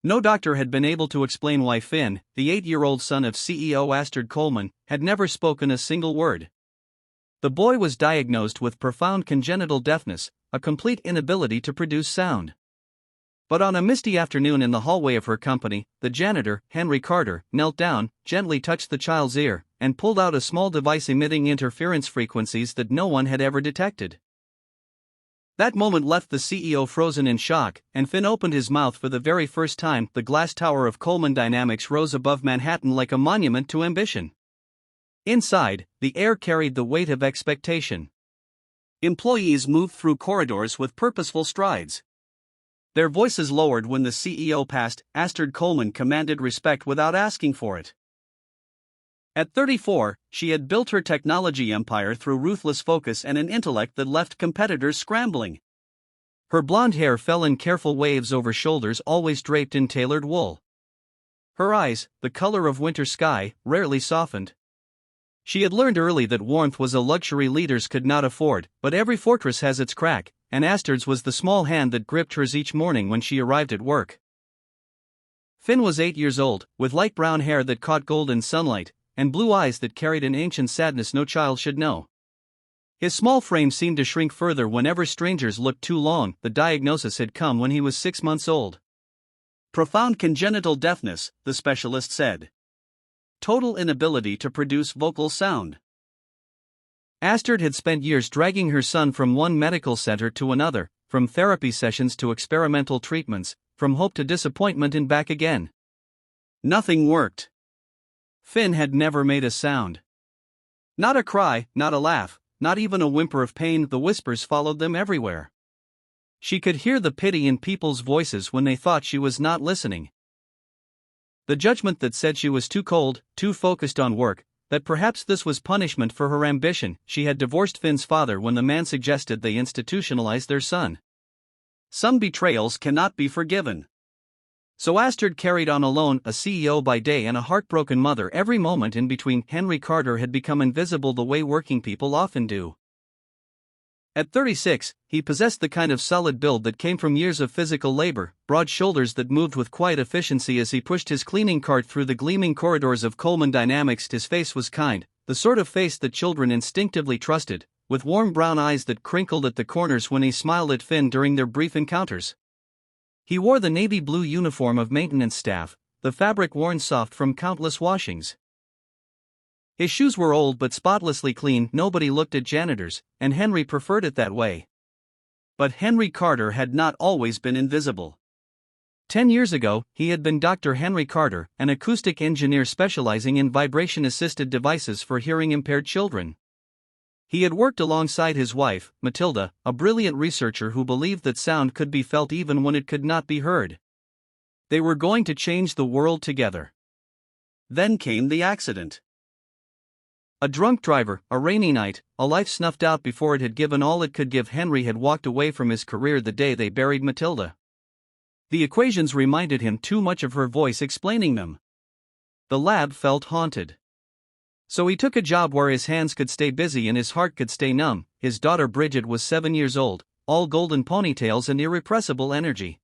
No doctor had been able to explain why Finn, the 8-year-old son of CEO Astrid Coleman, had never spoken a single word. The boy was diagnosed with profound congenital deafness, a complete inability to produce sound. But on a misty afternoon in the hallway of her company, the janitor, Henry Carter, knelt down, gently touched the child's ear, and pulled out a small device emitting interference frequencies that no one had ever detected. That moment left the CEO frozen in shock, and Finn opened his mouth for the very first time. The glass tower of Coleman Dynamics rose above Manhattan like a monument to ambition. Inside, the air carried the weight of expectation. Employees moved through corridors with purposeful strides. Their voices lowered when the CEO passed. Astrid Coleman commanded respect without asking for it. At 34, she had built her technology empire through ruthless focus and an intellect that left competitors scrambling. Her blonde hair fell in careful waves over shoulders always draped in tailored wool. Her eyes, the color of winter sky, rarely softened. She had learned early that warmth was a luxury leaders could not afford, but every fortress has its crack, and Astrid's was the small hand that gripped hers each morning when she arrived at work. Finn was 8 years old, with light brown hair that caught golden sunlight, and blue eyes that carried an ancient sadness no child should know. His small frame seemed to shrink further whenever strangers looked too long. The diagnosis had come when he was 6 months old. Profound congenital deafness, the specialist said. Total inability to produce vocal sound. Astrid had spent years dragging her son from one medical center to another, from therapy sessions to experimental treatments, from hope to disappointment and back again. Nothing worked. Finn had never made a sound. Not a cry, not a laugh, not even a whimper of pain. The whispers followed them everywhere. She could hear the pity in people's voices when they thought she was not listening. The judgment that said she was too cold, too focused on work, that perhaps this was punishment for her ambition. She had divorced Finn's father when the man suggested they institutionalize their son. Some betrayals cannot be forgiven. So Astrid carried on alone, a CEO by day and a heartbroken mother every moment in between. Henry Carter had become invisible the way working people often do. At 36, he possessed the kind of solid build that came from years of physical labor, broad shoulders that moved with quiet efficiency as he pushed his cleaning cart through the gleaming corridors of Coleman Dynamics. His face was kind, the sort of face that children instinctively trusted, with warm brown eyes that crinkled at the corners when he smiled at Finn during their brief encounters. He wore the navy blue uniform of maintenance staff, the fabric worn soft from countless washings. His shoes were old but spotlessly clean. Nobody looked at janitors, and Henry preferred it that way. But Henry Carter had not always been invisible. 10 years ago, he had been Dr. Henry Carter, an acoustic engineer specializing in vibration-assisted devices for hearing-impaired children. He had worked alongside his wife, Matilda, a brilliant researcher who believed that sound could be felt even when it could not be heard. They were going to change the world together. Then came the accident. A drunk driver, a rainy night, a life snuffed out before it had given all it could give. Henry had walked away from his career the day they buried Matilda. The equations reminded him too much of her voice explaining them. The lab felt haunted. So he took a job where his hands could stay busy and his heart could stay numb. His daughter Bridget was 7 years old, all golden ponytails and irrepressible energy.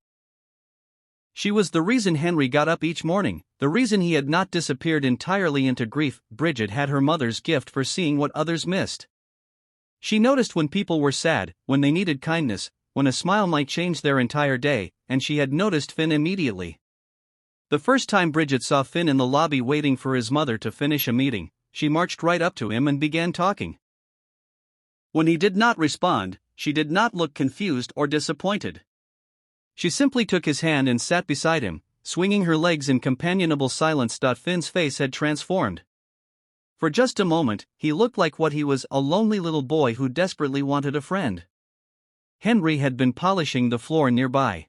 She was the reason Henry got up each morning, the reason he had not disappeared entirely into grief. Bridget had her mother's gift for seeing what others missed. She noticed when people were sad, when they needed kindness, when a smile might change their entire day, and she had noticed Finn immediately. The first time Bridget saw Finn in the lobby waiting for his mother to finish a meeting, she marched right up to him and began talking. When he did not respond, she did not look confused or disappointed. She simply took his hand and sat beside him, swinging her legs in companionable silence. Finn's face had transformed. For just a moment, he looked like what he was, a lonely little boy who desperately wanted a friend. Henry had been polishing the floor nearby.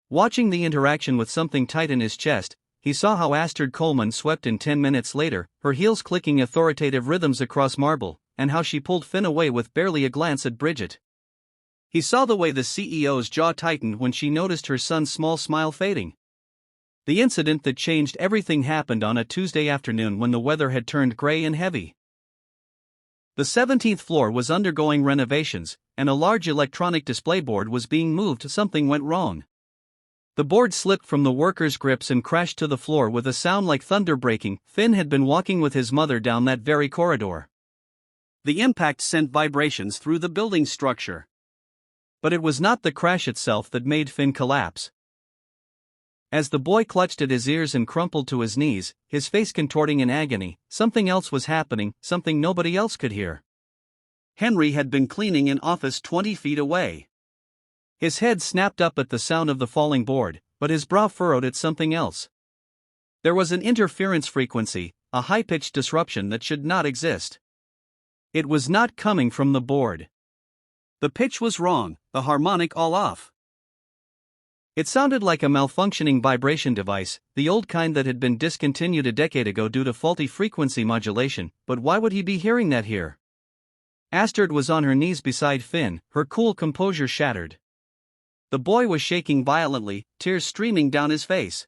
Watching the interaction with something tight in his chest, he saw how Astrid Coleman swept in 10 minutes later, her heels clicking authoritative rhythms across marble, and how she pulled Finn away with barely a glance at Bridget. He saw the way the CEO's jaw tightened when she noticed her son's small smile fading. The incident that changed everything happened on a Tuesday afternoon when the weather had turned gray and heavy. The 17th floor was undergoing renovations, and a large electronic display board was being moved. Something went wrong. The board slipped from the worker's grips and crashed to the floor with a sound like thunder breaking. Finn had been walking with his mother down that very corridor. The impact sent vibrations through the building structure. But it was not the crash itself that made Finn collapse. As the boy clutched at his ears and crumpled to his knees, his face contorting in agony, something else was happening, something nobody else could hear. Henry had been cleaning an office 20 feet away. His head snapped up at the sound of the falling board, but his brow furrowed at something else. There was an interference frequency, a high-pitched disruption that should not exist. It was not coming from the board. The pitch was wrong, the harmonic all off. It sounded like a malfunctioning vibration device, the old kind that had been discontinued a decade ago due to faulty frequency modulation, but why would he be hearing that here? Astrid was on her knees beside Finn, her cool composure shattered. The boy was shaking violently, tears streaming down his face.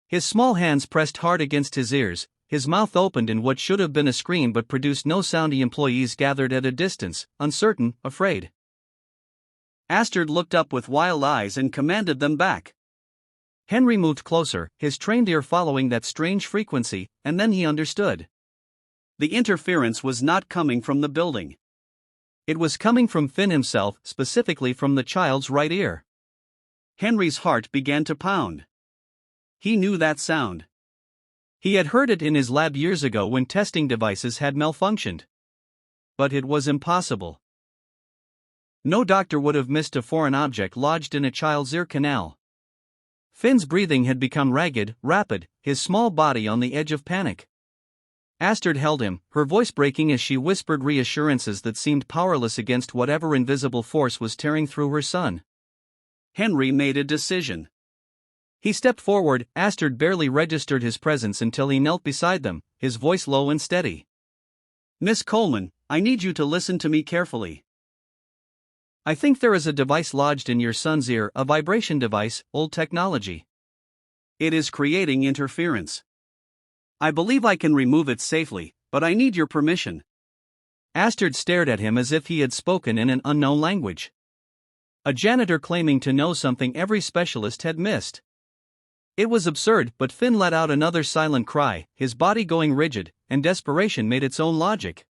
His small hands pressed hard against his ears, his mouth opened in what should have been a scream but produced no sound. The employees gathered at a distance, uncertain, afraid. Astrid looked up with wild eyes and commanded them back. Henry moved closer, his trained ear following that strange frequency, and then he understood. The interference was not coming from the building. It was coming from Finn himself, specifically from the child's right ear. Henry's heart began to pound. He knew that sound. He had heard it in his lab years ago when testing devices had malfunctioned. But it was impossible. No doctor would have missed a foreign object lodged in a child's ear canal. Finn's breathing had become ragged, rapid, his small body on the edge of panic. Astrid held him, her voice breaking as she whispered reassurances that seemed powerless against whatever invisible force was tearing through her son. Henry made a decision. He stepped forward. Astrid barely registered his presence until he knelt beside them, his voice low and steady. "Miss Coleman, I need you to listen to me carefully. I think there is a device lodged in your son's ear, a vibration device, old technology. It is creating interference. I believe I can remove it safely, but I need your permission." Astrid stared at him as if he had spoken in an unknown language. A janitor claiming to know something every specialist had missed. It was absurd, but Finn let out another silent cry, his body going rigid, and desperation made its own logic.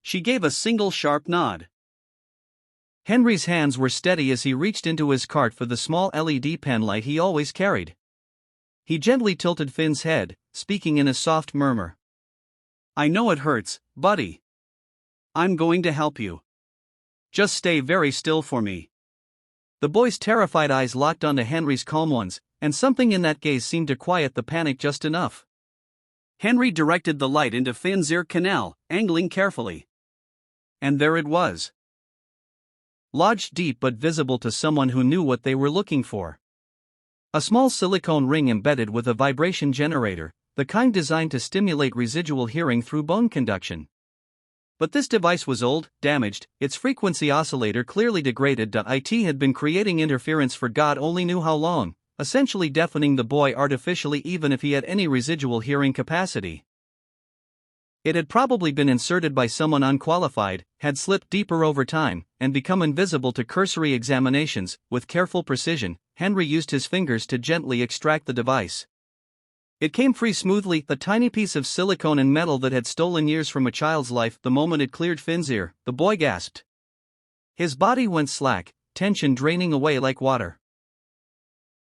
She gave a single sharp nod. Henry's hands were steady as he reached into his cart for the small LED pen light he always carried. He gently tilted Finn's head, speaking in a soft murmur. "I know it hurts, buddy. I'm going to help you. Just stay very still for me." The boy's terrified eyes locked onto Henry's calm ones, and something in that gaze seemed to quiet the panic just enough. Henry directed the light into Finn's ear canal, angling carefully. And there it was. Lodged deep but visible to someone who knew what they were looking for. A small silicone ring embedded with a vibration generator, the kind designed to stimulate residual hearing through bone conduction. But this device was old, damaged, its frequency oscillator clearly degraded. It had been creating interference for God only knew how long, essentially deafening the boy artificially even if he had any residual hearing capacity. It had probably been inserted by someone unqualified, had slipped deeper over time, and become invisible to cursory examinations. With careful precision, Henry used his fingers to gently extract the device. It came free smoothly, a tiny piece of silicone and metal that had stolen years from a child's life. The moment it cleared Finn's ear, the boy gasped. His body went slack, tension draining away like water.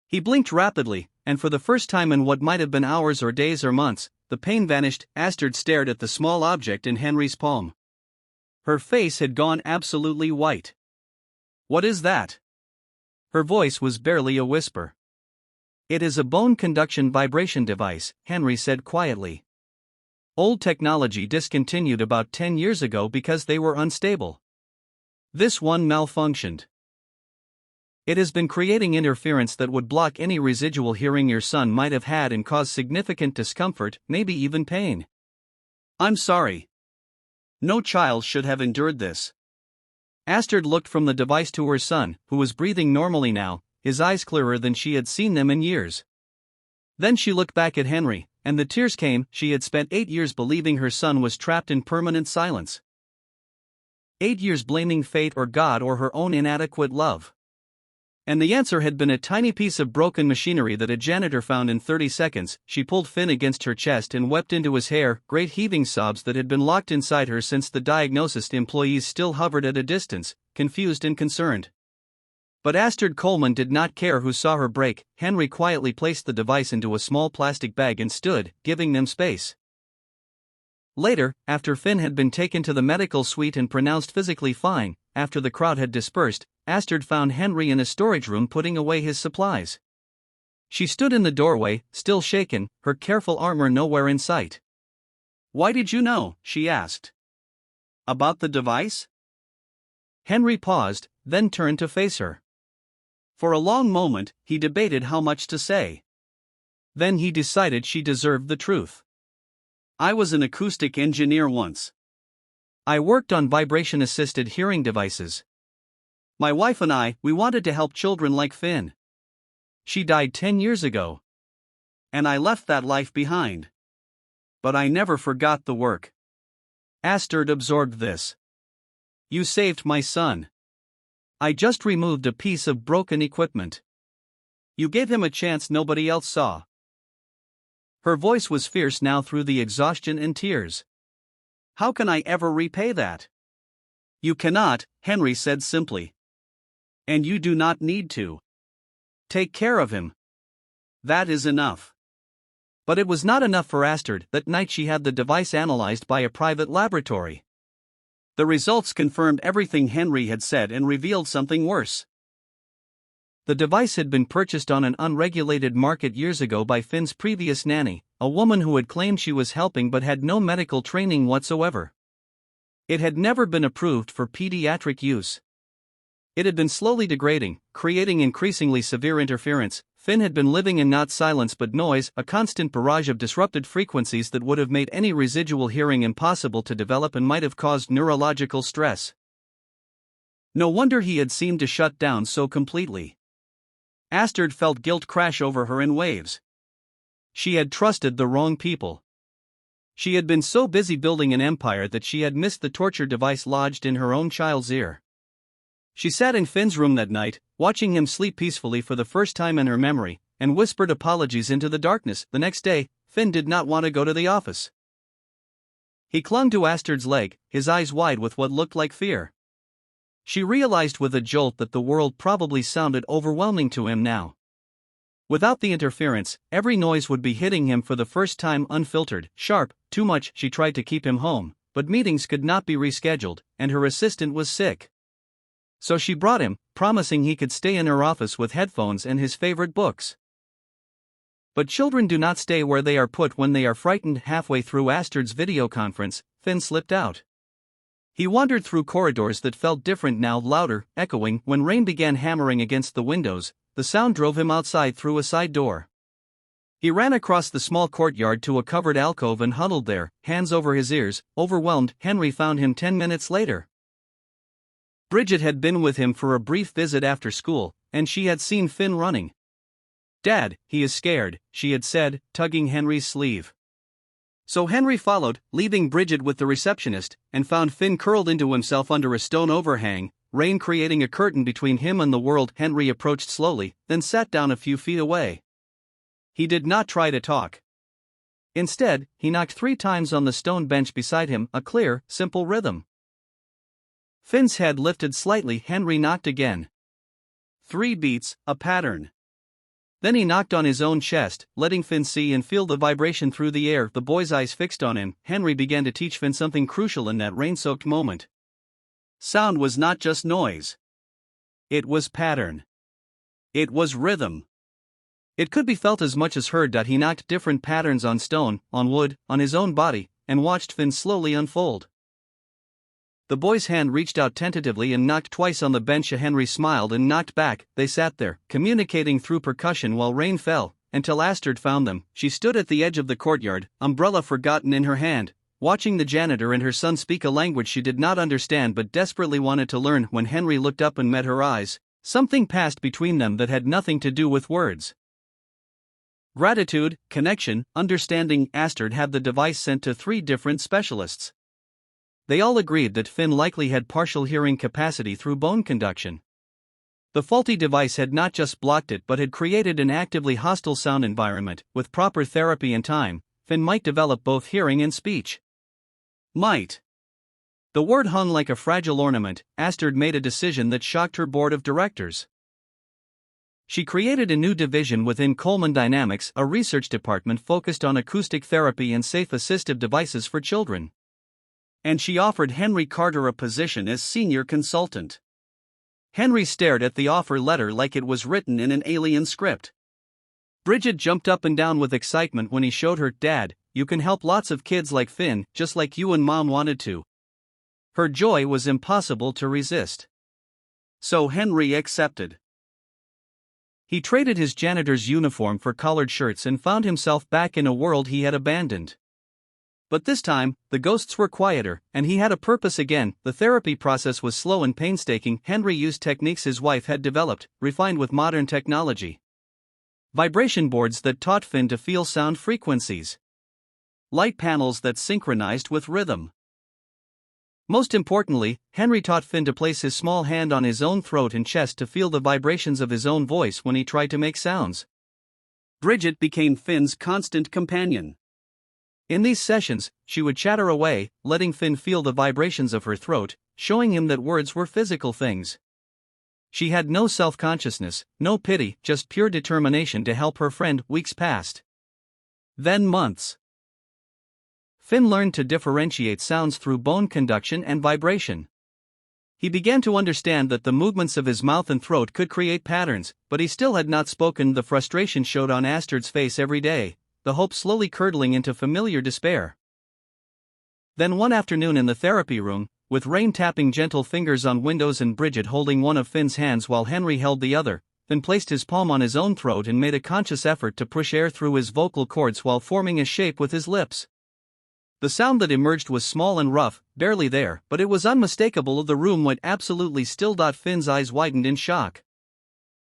He blinked rapidly, and for the first time in what might have been hours or days or months, the pain vanished. Astrid stared at the small object in Henry's palm. Her face had gone absolutely white. "What is that?" Her voice was barely a whisper. "It is a bone conduction vibration device," Henry said quietly. "Old technology discontinued about 10 years ago because they were unstable. This one malfunctioned. It has been creating interference that would block any residual hearing your son might have had and cause significant discomfort, maybe even pain. I'm sorry. No child should have endured this." Astrid looked from the device to her son, who was breathing normally now, his eyes clearer than she had seen them in years. Then she looked back at Henry, and the tears came. She had spent 8 years believing her son was trapped in permanent silence. 8 years blaming fate or God or her own inadequate love. And the answer had been a tiny piece of broken machinery that a janitor found in 30 seconds. She pulled Finn against her chest and wept into his hair, great heaving sobs that had been locked inside her since the diagnosis. Employees still hovered at a distance, confused and concerned. But Astrid Coleman did not care who saw her break. Henry quietly placed the device into a small plastic bag and stood, giving them space. Later, after Finn had been taken to the medical suite and pronounced physically fine, after the crowd had dispersed, Astrid found Henry in a storage room putting away his supplies. She stood in the doorway, still shaken, her careful armor nowhere in sight. "Why did you know?" she asked. "About the device?" Henry paused, then turned to face her. For a long moment, he debated how much to say. Then he decided she deserved the truth. "I was an acoustic engineer once. I worked on vibration-assisted hearing devices. My wife and we wanted to help children like Finn. She died 10 years ago. And I left that life behind. But I never forgot the work." Astrid absorbed this. "You saved my son. I just removed a piece of broken equipment. You gave him a chance nobody else saw." Her voice was fierce now through the exhaustion and tears. "How can I ever repay that?" "You cannot," Henry said simply. "And you do not need to. Take care of him. That is enough." But it was not enough for Astrid. That night she had the device analyzed by a private laboratory. The results confirmed everything Henry had said and revealed something worse. The device had been purchased on an unregulated market years ago by Finn's previous nanny, a woman who had claimed she was helping but had no medical training whatsoever. It had never been approved for pediatric use. It had been slowly degrading, creating increasingly severe interference. Finn had been living in not silence but noise, a constant barrage of disrupted frequencies that would have made any residual hearing impossible to develop and might have caused neurological stress. No wonder he had seemed to shut down so completely. Astrid felt guilt crash over her in waves. She had trusted the wrong people. She had been so busy building an empire that she had missed the torture device lodged in her own child's ear. She sat in Finn's room that night, watching him sleep peacefully for the first time in her memory, and whispered apologies into the darkness. The next day, Finn did not want to go to the office. He clung to Astrid's leg, his eyes wide with what looked like fear. She realized with a jolt that the world probably sounded overwhelming to him now. Without the interference, every noise would be hitting him for the first time unfiltered, sharp, too much. She tried to keep him home, but meetings could not be rescheduled, and her assistant was sick. So she brought him, promising he could stay in her office with headphones and his favorite books. But children do not stay where they are put when they are frightened. Halfway through Astrid's video conference, Finn slipped out. He wandered through corridors that felt different now, louder, echoing. When rain began hammering against the windows, the sound drove him outside through a side door. He ran across the small courtyard to a covered alcove and huddled there, hands over his ears, overwhelmed. Henry found him 10 minutes later. Bridget had been with him for a brief visit after school, and she had seen Finn running. "Dad, he is scared," she had said, tugging Henry's sleeve. So Henry followed, leaving Bridget with the receptionist, and found Finn curled into himself under a stone overhang, rain creating a curtain between him and the world. Henry approached slowly, then sat down a few feet away. He did not try to talk. Instead, he knocked 3 times on the stone bench beside him, a clear, simple rhythm. Finn's head lifted slightly. Henry knocked again. 3 beats, a pattern. Then he knocked on his own chest, letting Finn see and feel the vibration through the air. The boy's eyes fixed on him. Henry began to teach Finn something crucial in that rain-soaked moment. Sound was not just noise. It was pattern. It was rhythm. It could be felt as much as heard. He knocked different patterns on stone, on wood, on his own body, and watched Finn slowly unfold. The boy's hand reached out tentatively and knocked twice on the bench. Henry smiled and knocked back. They sat there, communicating through percussion while rain fell, until Astrid found them. She stood at the edge of the courtyard, umbrella forgotten in her hand, watching the janitor and her son speak a language she did not understand but desperately wanted to learn. When Henry looked up and met her eyes, something passed between them that had nothing to do with words. Gratitude, connection, understanding. Astrid had the device sent to 3 different specialists. They all agreed that Finn likely had partial hearing capacity through bone conduction. The faulty device had not just blocked it but had created an actively hostile sound environment. With proper therapy and time, Finn might develop both hearing and speech. Might. The word hung like a fragile ornament. Astrid made a decision that shocked her board of directors. She created a new division within Coleman Dynamics, a research department focused on acoustic therapy and safe assistive devices for children. And she offered Henry Carter a position as senior consultant. Henry stared at the offer letter like it was written in an alien script. Bridget jumped up and down with excitement when he showed her, "Dad, you can help lots of kids like Finn, just like you and Mom wanted to." Her joy was impossible to resist. So Henry accepted. He traded his janitor's uniform for collared shirts and found himself back in a world he had abandoned. But this time, the ghosts were quieter, and he had a purpose again. The therapy process was slow and painstaking. Henry used techniques his wife had developed, refined with modern technology. Vibration boards that taught Finn to feel sound frequencies. Light panels that synchronized with rhythm. Most importantly, Henry taught Finn to place his small hand on his own throat and chest to feel the vibrations of his own voice when he tried to make sounds. Bridget became Finn's constant companion. In these sessions, she would chatter away, letting Finn feel the vibrations of her throat, showing him that words were physical things. She had no self-consciousness, no pity, just pure determination to help her friend. Weeks passed. Then months. Finn learned to differentiate sounds through bone conduction and vibration. He began to understand that the movements of his mouth and throat could create patterns, but he still had not spoken. The frustration showed on Astrid's face every day, the hope slowly curdling into familiar despair. Then one afternoon in the therapy room, with Rain tapping gentle fingers on windows and Bridget holding one of Finn's hands while Henry held the other, Finn placed his palm on his own throat and made a conscious effort to push air through his vocal cords while forming a shape with his lips. The sound that emerged was small and rough, barely there, but it was unmistakable. The room went absolutely still. Finn's eyes widened in shock.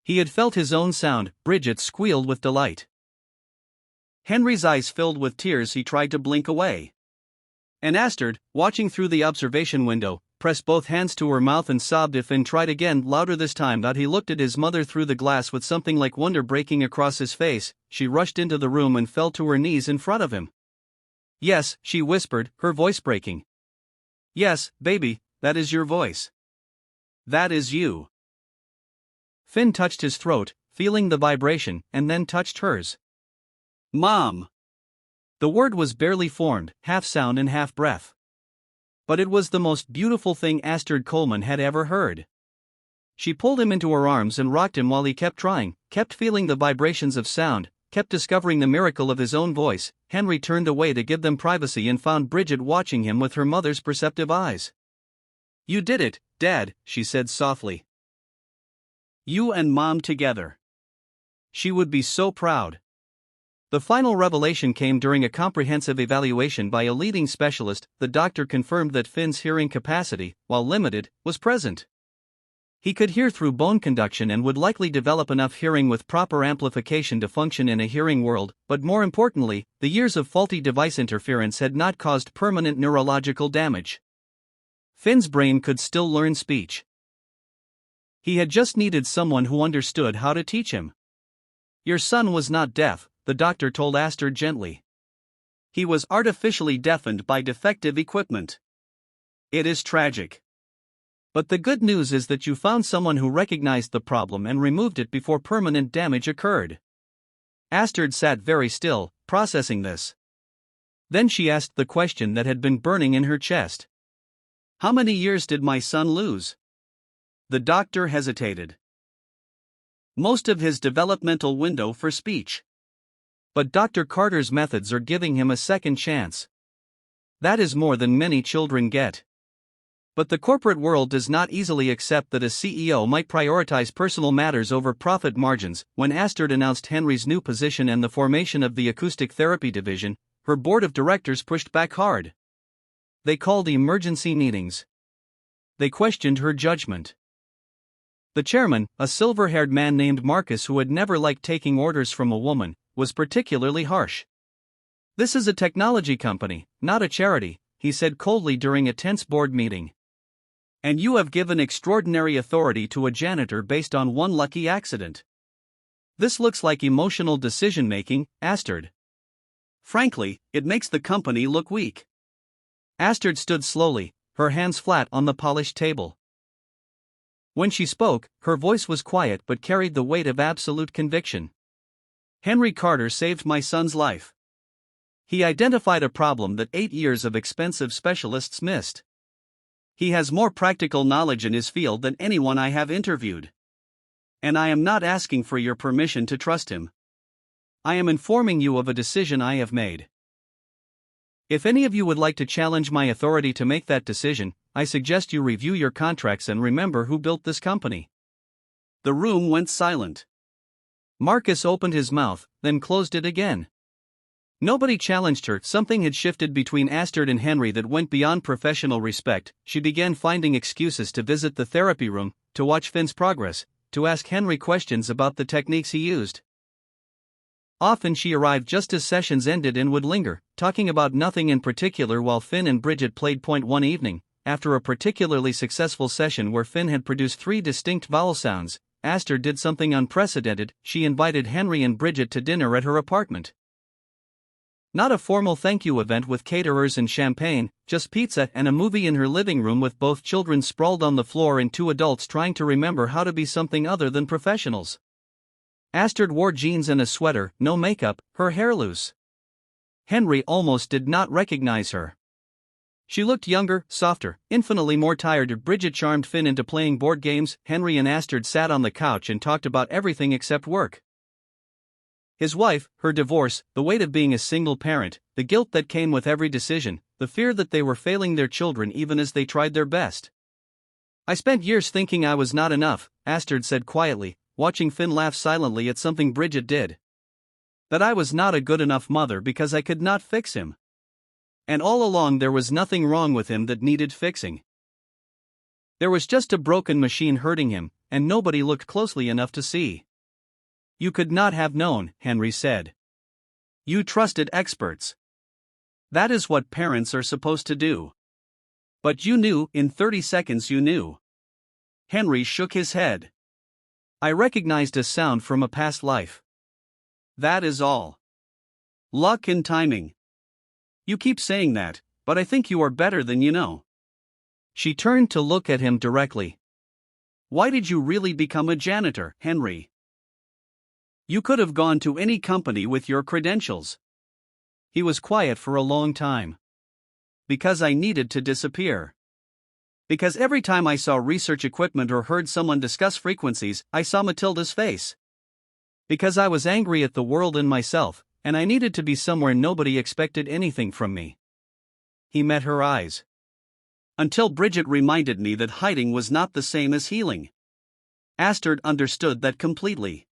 He had felt his own sound. Bridget squealed with delight. Henry's eyes filled with tears. He tried to blink away. And Astrid, watching through the observation window, pressed both hands to her mouth and sobbed. If Finn tried again, louder this time. He looked at his mother through the glass with something like wonder breaking across his face. She rushed into the room and fell to her knees in front of him. "Yes," she whispered, her voice breaking. "Yes, baby, that is your voice. That is you." Finn touched his throat, feeling the vibration, and then touched hers. "Mom." The word was barely formed, half sound and half breath. But it was the most beautiful thing Astrid Coleman had ever heard. She pulled him into her arms and rocked him while he kept trying, kept feeling the vibrations of sound, kept discovering the miracle of his own voice. Henry turned away to give them privacy and found Bridget watching him with her mother's perceptive eyes. "You did it, Dad," she said softly. "You and Mom together. She would be so proud." The final revelation came during a comprehensive evaluation by a leading specialist. The doctor confirmed that Finn's hearing capacity, while limited, was present. He could hear through bone conduction and would likely develop enough hearing with proper amplification to function in a hearing world, but more importantly, the years of faulty device interference had not caused permanent neurological damage. Finn's brain could still learn speech. He had just needed someone who understood how to teach him. "Your son was not deaf," the doctor told Astrid gently. "He was artificially deafened by defective equipment. It is tragic. But the good news is that you found someone who recognized the problem and removed it before permanent damage occurred." Astrid sat very still, processing this. Then she asked the question that had been burning in her chest. "How many years did my son lose?" The doctor hesitated. "Most of his developmental window for speech. But Dr. Carter's methods are giving him a second chance. That is more than many children get. But the corporate world does not easily accept that a CEO might prioritize personal matters over profit margins." When Astrid announced Henry's new position and the formation of the acoustic therapy division, her board of directors pushed back hard. They called emergency meetings. They questioned her judgment. The chairman, a silver-haired man named Marcus who had never liked taking orders from a woman, was particularly harsh. "This is a technology company, not a charity," he said coldly during a tense board meeting. And you have given extraordinary authority to a janitor based on one lucky accident. This looks like emotional decision-making, Astrid. Frankly, it makes the company look weak. Astrid stood slowly, her hands flat on the polished table. When she spoke, her voice was quiet but carried the weight of absolute conviction. Henry Carter saved my son's life. He identified a problem that 8 years of expensive specialists missed. He has more practical knowledge in his field than anyone I have interviewed. And I am not asking for your permission to trust him. I am informing you of a decision I have made. If any of you would like to challenge my authority to make that decision, I suggest you review your contracts and remember who built this company. The room went silent. Marcus opened his mouth, then closed it again. Nobody challenged her. Something had shifted between Astrid and Henry that went beyond professional respect. She began finding excuses to visit the therapy room, to watch Finn's progress, to ask Henry questions about the techniques he used. Often she arrived just as sessions ended and would linger, talking about nothing in particular while Finn and Bridget played point one evening. After a particularly successful session where Finn had produced 3 distinct vowel sounds, Astrid did something unprecedented. She invited Henry and Bridget to dinner at her apartment. Not a formal thank you event with caterers and champagne, just pizza and a movie in her living room with both children sprawled on the floor and 2 adults trying to remember how to be something other than professionals. Astrid wore jeans and a sweater, no makeup, her hair loose. Henry almost did not recognize her. She looked younger, softer, infinitely more tired. Bridget charmed Finn into playing board games. Henry and Astrid sat on the couch and talked about everything except work. His wife, her divorce, the weight of being a single parent, the guilt that came with every decision, the fear that they were failing their children even as they tried their best. I spent years thinking I was not enough, Astrid said quietly, watching Finn laugh silently at something Bridget did. That I was not a good enough mother because I could not fix him. And all along there was nothing wrong with him that needed fixing. There was just a broken machine hurting him, and nobody looked closely enough to see. You could not have known, Henry said. You trusted experts. That is what parents are supposed to do. But you knew, in 30 seconds you knew. Henry shook his head. I recognized a sound from a past life. That is all. Luck and timing. You keep saying that, but I think you are better than you know. She turned to look at him directly. Why did you really become a janitor, Henry? You could have gone to any company with your credentials. He was quiet for a long time. Because I needed to disappear. Because every time I saw research equipment or heard someone discuss frequencies, I saw Matilda's face. Because I was angry at the world and myself, and I needed to be somewhere nobody expected anything from me. He met her eyes. Until Bridget reminded me that hiding was not the same as healing. Astrid understood that completely.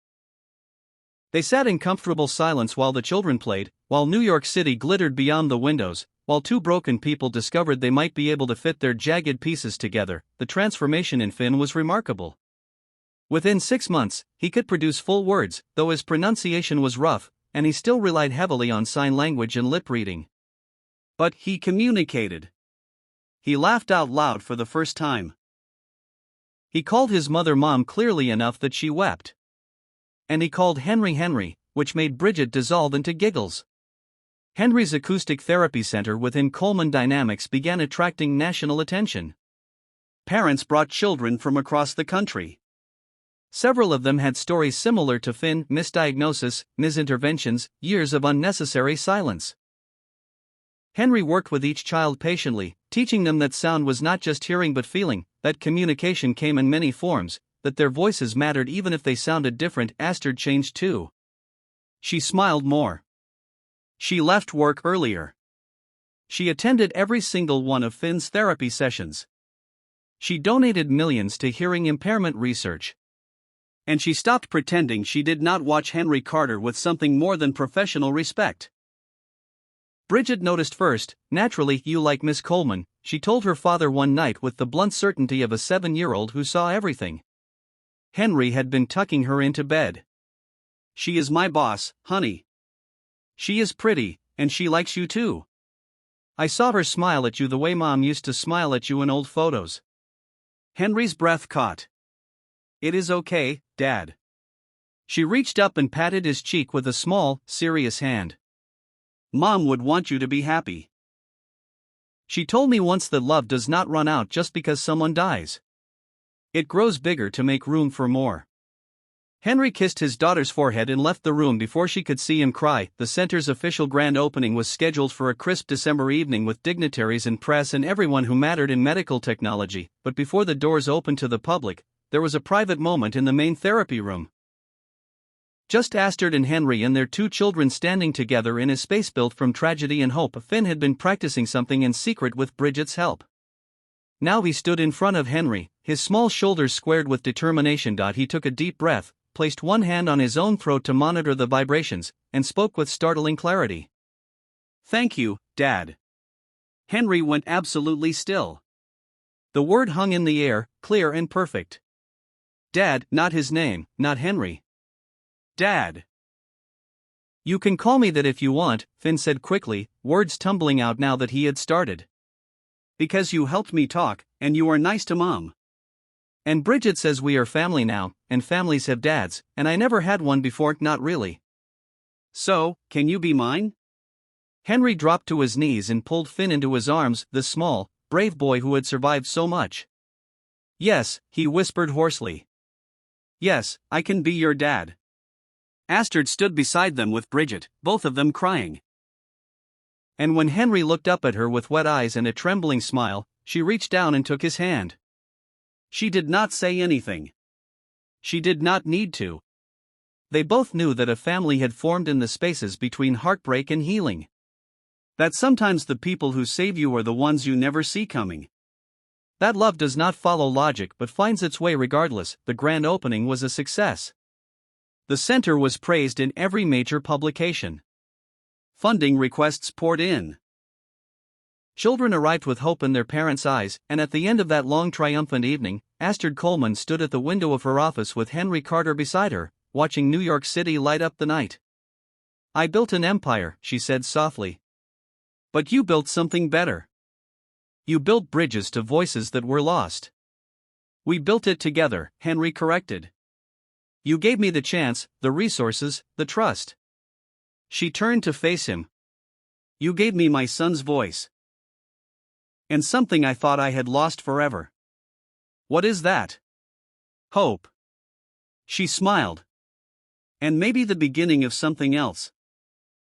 They sat in comfortable silence while the children played, while New York City glittered beyond the windows, while 2 broken people discovered they might be able to fit their jagged pieces together. The transformation in Finn was remarkable. Within 6 months, he could produce full words, though his pronunciation was rough, and he still relied heavily on sign language and lip reading. But he communicated. He laughed out loud for the first time. He called his mother Mom clearly enough that she wept. And he called Henry Henry, which made Bridget dissolve into giggles. Henry's acoustic therapy center within Coleman Dynamics began attracting national attention. Parents brought children from across the country. Several of them had stories similar to Finn: misdiagnosis, misinterventions, years of unnecessary silence. Henry worked with each child patiently, teaching them that sound was not just hearing but feeling, that communication came in many forms, that their voices mattered even if they sounded different. Astrid changed too. She smiled more. She left work earlier. She attended every single one of Finn's therapy sessions. She donated millions to hearing impairment research. And she stopped pretending she did not watch Henry Carter with something more than professional respect. Bridget noticed first. Naturally, you like Miss Coleman, she told her father one night with the blunt certainty of a 7-year-old who saw everything. Henry had been tucking her into bed. She is my boss, honey. She is pretty, and she likes you too. I saw her smile at you the way Mom used to smile at you in old photos. Henry's breath caught. It is okay, Dad. She reached up and patted his cheek with a small, serious hand. Mom would want you to be happy. She told me once that love does not run out just because someone dies. It grows bigger to make room for more. Henry kissed his daughter's forehead and left the room before she could see him cry. The center's official grand opening was scheduled for a crisp December evening with dignitaries and press and everyone who mattered in medical technology, but before the doors opened to the public, there was a private moment in the main therapy room. Just Astrid and Henry and their 2 children standing together in a space built from tragedy and hope. Finn had been practicing something in secret with Bridget's help. Now he stood in front of Henry, his small shoulders squared with determination. He took a deep breath, placed one hand on his own throat to monitor the vibrations, and spoke with startling clarity. Thank you, Dad. Henry went absolutely still. The word hung in the air, clear and perfect. Dad, not his name, not Henry. Dad. You can call me that if you want, Finn said quickly, words tumbling out now that he had started. Because you helped me talk, and you are nice to Mom. And Bridget says we are family now, and families have dads, and I never had one before, not really. So, can you be mine? Henry dropped to his knees and pulled Finn into his arms, the small, brave boy who had survived so much. Yes, he whispered hoarsely. Yes, I can be your dad. Astrid stood beside them with Bridget, both of them crying. And when Henry looked up at her with wet eyes and a trembling smile, she reached down and took his hand. She did not say anything. She did not need to. They both knew that a family had formed in the spaces between heartbreak and healing. That sometimes the people who save you are the ones you never see coming. That love does not follow logic but finds its way regardless. The grand opening was a success. The center was praised in every major publication. Funding requests poured in. Children arrived with hope in their parents' eyes, and at the end of that long triumphant evening, Astrid Coleman stood at the window of her office with Henry Carter beside her, watching New York City light up the night. I built an empire, she said softly. But you built something better. You built bridges to voices that were lost. We built it together, Henry corrected. You gave me the chance, the resources, the trust. She turned to face him. You gave me my son's voice. And something I thought I had lost forever. What is that? Hope. She smiled. And maybe the beginning of something else.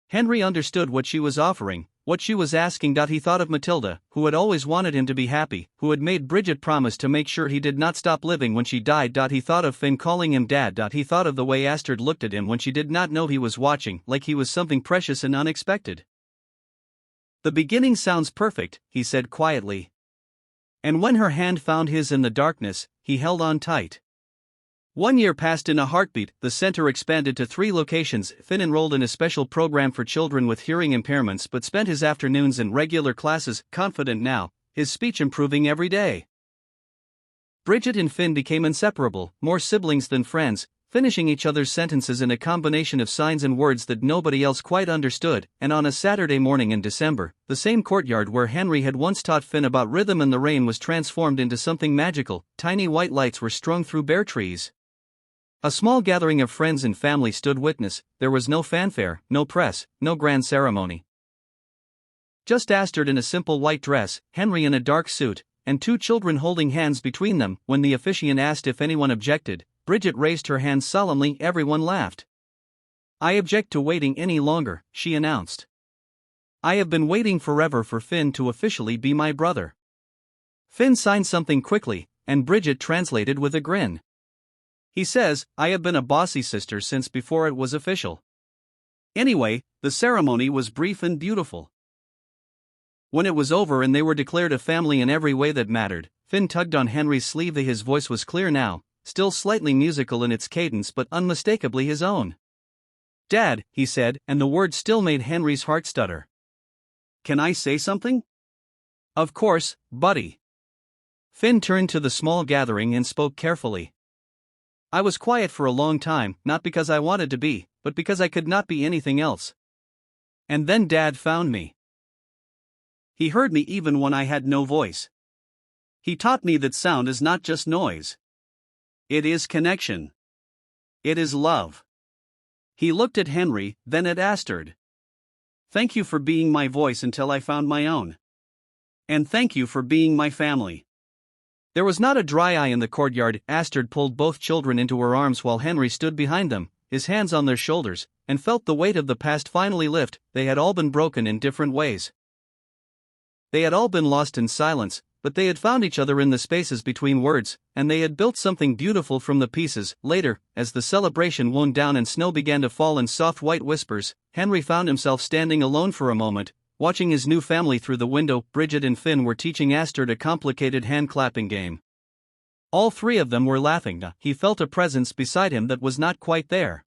Henry understood what she was offering, what she was asking. He thought of Matilda, who had always wanted him to be happy, who had made Bridget promise to make sure he did not stop living when she died. He thought of Finn calling him Dad. He thought of the way Astrid looked at him when she did not know he was watching, like he was something precious and unexpected. The beginning sounds perfect, he said quietly. And when her hand found his in the darkness, he held on tight. 1 year passed in a heartbeat. The center expanded to 3 locations. Finn enrolled in a special program for children with hearing impairments but spent his afternoons in regular classes, confident now, his speech improving every day. Bridget and Finn became inseparable, more siblings than friends, finishing each other's sentences in a combination of signs and words that nobody else quite understood. And on a Saturday morning in December, the same courtyard where Henry had once taught Finn about rhythm and the rain was transformed into something magical. Tiny white lights were strung through bare trees. A small gathering of friends and family stood witness. There was no fanfare, no press, no grand ceremony. Just Astrid in a simple white dress, Henry in a dark suit, and 2 children holding hands between them. When the officiant asked if anyone objected, Bridget raised her hand solemnly. Everyone laughed. I object to waiting any longer, she announced. I have been waiting forever for Finn to officially be my brother. Finn signed something quickly, and Bridget translated with a grin. He says, I have been a bossy sister since before it was official. Anyway, the ceremony was brief and beautiful. When it was over and they were declared a family in every way that mattered, Finn tugged on Henry's sleeve. His voice was clear now, still slightly musical in its cadence but unmistakably his own. Dad, he said, and the word still made Henry's heart stutter. Can I say something? Of course, buddy. Finn turned to the small gathering and spoke carefully. I was quiet for a long time, not because I wanted to be, but because I could not be anything else. And then Dad found me. He heard me even when I had no voice. He taught me that sound is not just noise. It is connection. It is love. He looked at Henry, then at Astrid. Thank you for being my voice until I found my own. And thank you for being my family. There was not a dry eye in the courtyard. Astrid pulled both children into her arms while Henry stood behind them, his hands on their shoulders, and felt the weight of the past finally lift. They had all been broken in different ways. They had all been lost in silence, but they had found each other in the spaces between words, and they had built something beautiful from the pieces. Later, as the celebration wound down and snow began to fall in soft white whispers, Henry found himself standing alone for a moment, watching his new family through the window. Bridget and Finn were teaching Astrid a complicated hand-clapping game. All three of them were laughing. He felt a presence beside him that was not quite there.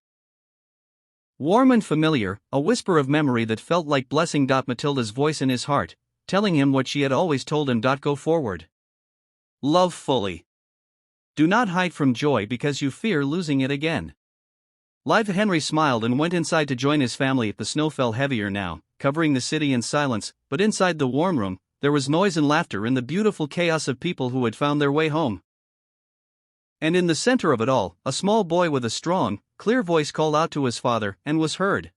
Warm and familiar, a whisper of memory that felt like blessing. Matilda's voice in his heart, telling him what she had always told him. Go forward. Love fully. Do not hide from joy because you fear losing it again. Live. Henry smiled and went inside to join his family. The snow fell heavier now, covering the city in silence, but inside the warm room, there was noise and laughter in the beautiful chaos of people who had found their way home. And in the center of it all, a small boy with a strong, clear voice called out to his father and was heard.